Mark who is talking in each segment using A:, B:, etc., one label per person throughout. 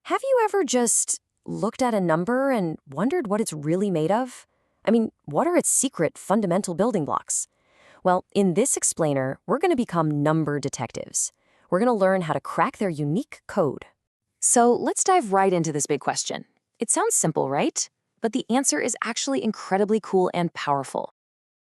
A: Have you ever just looked at a number and wondered what it's really made of? I mean, what are its secret fundamental building blocks? Well, in this explainer, we're going to become number detectives. We're going to learn how to crack their unique code. So let's dive right into this big question. It sounds simple, right? But the answer is actually incredibly cool and powerful.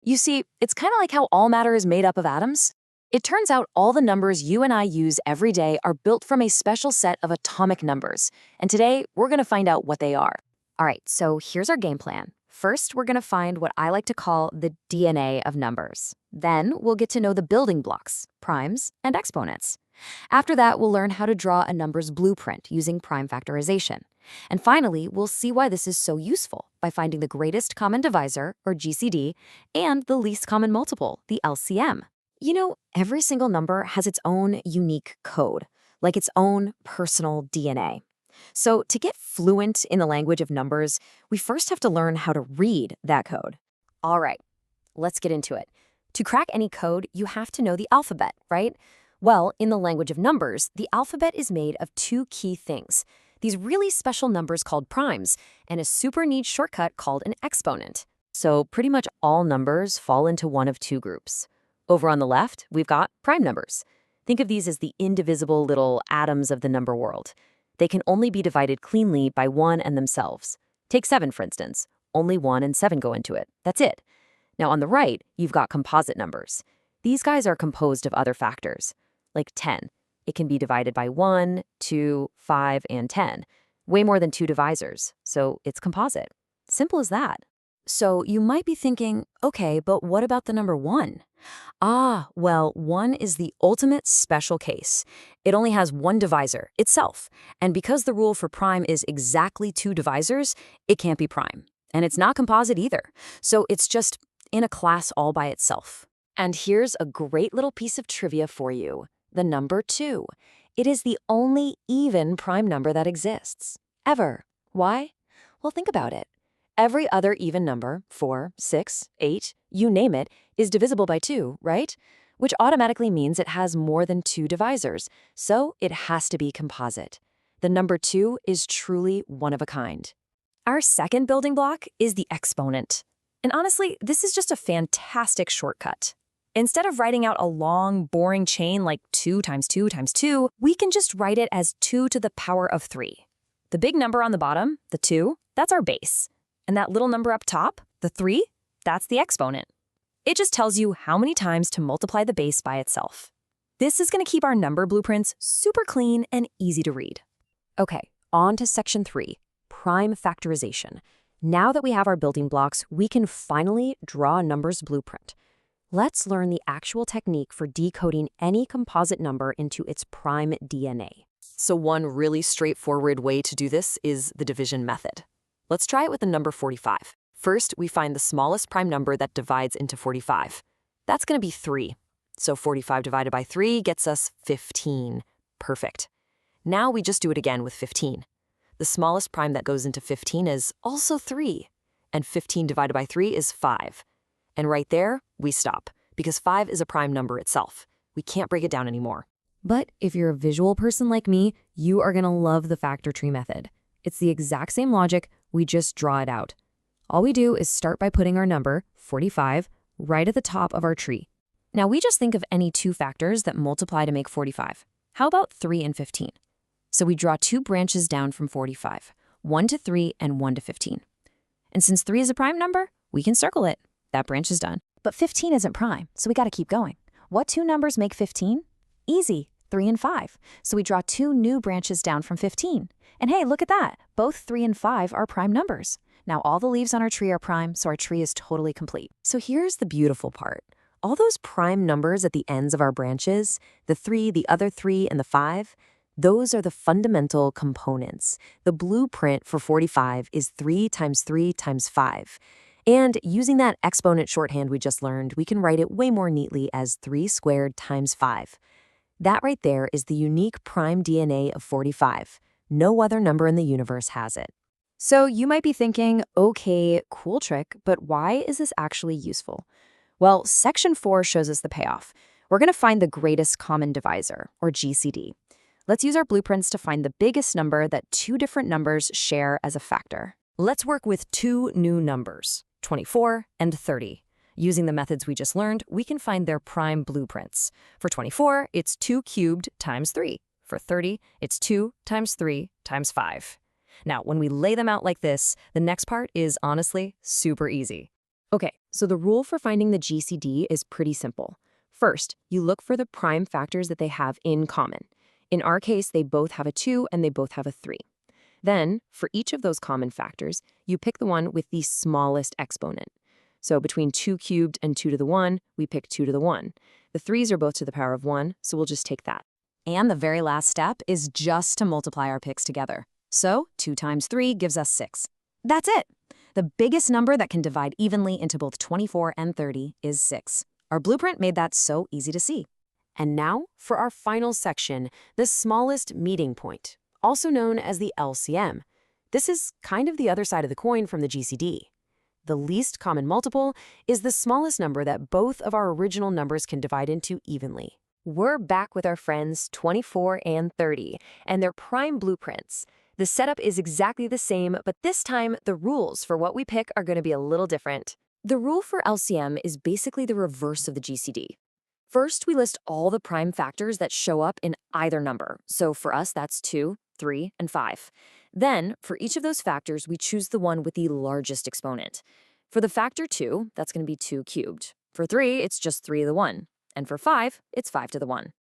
A: You see, it's kind of like how all matter is made up of atoms. It turns out all the numbers you and I use every day are built from a special set of atomic numbers. And today, we're going to find out what they are. All right, so here's our game plan. First, we're going to find what I like to call the DNA of numbers. Then, we'll get to know the building blocks, primes and exponents. After that, we'll learn how to draw a number's blueprint using prime factorization. And finally, we'll see why this is so useful by finding the greatest common divisor, or GCD, and the least common multiple, the LCM. You know, every single number has its own unique code, like its own personal DNA. So to get fluent in the language of numbers, we first have to learn how to read that code. All right, let's get into it. To crack any code, you have to know the alphabet, right? Well, in the language of numbers, the alphabet is made of two key things. These really special numbers called primes, and a super neat shortcut called an exponent. So pretty much all numbers fall into one of two groups. Over on the left, we've got prime numbers. Think of these as the indivisible little atoms of the number world. They can only be divided cleanly by 1 and themselves. Take 7, for instance. Only 1 and 7 go into it. That's it. Now on the right, you've got composite numbers. These guys are composed of other factors, like 10. It can be divided by 1, 2, 5, and 10. Way more than 2 divisors, so it's composite. Simple as that. So you might be thinking, okay, but what about the number 1? Well, 1 is the ultimate special case. It only has one divisor, itself. And because the rule for prime is exactly 2 divisors, it can't be prime. And it's not composite either. So it's just in a class all by itself. And here's a great little piece of trivia for you. The number 2. It is the only even prime number that exists. Ever. Why? Well, think about it. Every other even number, 4, 6, 8, you name it, is divisible by 2, right? Which automatically means it has more than 2 divisors, so it has to be composite. The number 2 is truly one of a kind. Our second building block is the exponent. And honestly, this is just a fantastic shortcut. Instead of writing out a long, boring chain like 2 times 2 times 2, we can just write it as 2 to the power of 3. The big number on the bottom, the 2, that's our base. And that little number up top, the 3, that's the exponent. It just tells you how many times to multiply the base by itself. This is going to keep our number blueprints super clean and easy to read. Okay, on to section 3, prime factorization. Now that we have our building blocks, we can finally draw a number's blueprint. Let's learn the actual technique for decoding any composite number into its prime DNA. So one really straightforward way to do this is the division method. Let's try it with the number 45. First, we find the smallest prime number that divides into 45. That's going to be 3. So 45 divided by 3 gets us 15. Perfect. Now we just do it again with 15. The smallest prime that goes into 15 is also 3. And 15 divided by 3 is 5. And right there, we stop, because 5 is a prime number itself. We can't break it down anymore. But if you're a visual person like me, you are going to love the factor tree method. It's the exact same logic, we just draw it out. All we do is start by putting our number, 45, right at the top of our tree. Now we just think of any 2 factors that multiply to make 45. How about 3 and 15? So we draw 2 branches down from 45, 1 to 3 and 1 to 15. And since 3 is a prime number, we can circle it. That branch is done. But 15 isn't prime, so we got to keep going. What 2 numbers make 15? Easy, 3 and 5. So we draw 2 new branches down from 15. And hey, look at that. Both 3 and 5 are prime numbers. Now all the leaves on our tree are prime, so our tree is totally complete. So here's the beautiful part. All those prime numbers at the ends of our branches, the 3, the other 3, and the 5, those are the fundamental components. The blueprint for 45 is 3 times 3 times 5. And using that exponent shorthand we just learned, we can write it way more neatly as 3 squared times 5. That right there is the unique prime DNA of 45. No other number in the universe has it. So you might be thinking, okay, cool trick, but why is this actually useful? Well, section 4 shows us the payoff. We're going to find the greatest common divisor, or GCD.
B: Let's use our blueprints to find the biggest number that two different numbers share as a factor.
A: Let's work with two new numbers, 24 and 30. Using the methods we just learned, we can find their prime blueprints. For 24, it's 2 cubed times 3. For 30, it's 2 times 3 times 5. Now, when we lay them out like this, the next part is honestly super easy.
B: Okay, so the rule for finding the GCD is pretty simple. First, you look for the prime factors that they have in common. In our case, they both have a 2 and they both have a 3. Then, for each of those common factors, you pick the one with the smallest exponent. So between 2 cubed and 2 to the 1, we pick 2 to the 1. The 3's are both to the power of 1, so we'll just take that.
A: And the very last step is just to multiply our picks together. So 2 times 3 gives us 6. That's it! The biggest number that can divide evenly into both 24 and 30 is 6. Our blueprint made that so easy to see. And now, for our final section, the smallest meeting point, also known as the LCM. This is kind of the other side of the coin from the GCD. The least common multiple is the smallest number that both of our original numbers can divide into evenly. We're back with our friends 24 and 30 and their prime blueprints. The setup is exactly the same, but this time the rules for what we pick are going to be a little different. The rule for LCM is basically the reverse of the GCD. First, we list all the prime factors that show up in either number. So for us, that's 2, 3, and 5. Then, for each of those factors, we choose the one with the largest exponent. For the factor 2, that's going to be 2 cubed. For 3, it's just 3 to the 1. And for 5, it's 5 to the 1.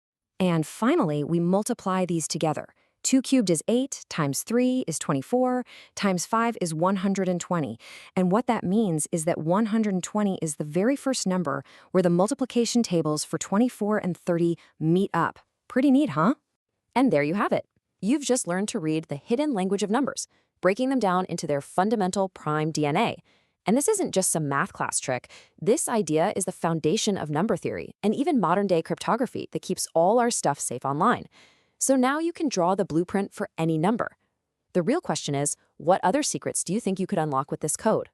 A: And finally, we multiply these together. 2 cubed is 8, times 3 is 24, times 5 is 120. And what that means is that 120 is the very first number where the multiplication tables for 24 and 30 meet up. Pretty neat, huh? And there you have it. You've just learned to read the hidden language of numbers, breaking them down into their fundamental prime DNA. And this isn't just some math class trick. This idea is the foundation of number theory and even modern-day cryptography that keeps all our stuff safe online. So now you can draw the blueprint for any number. The real question is, what other secrets do you think you could unlock with this code?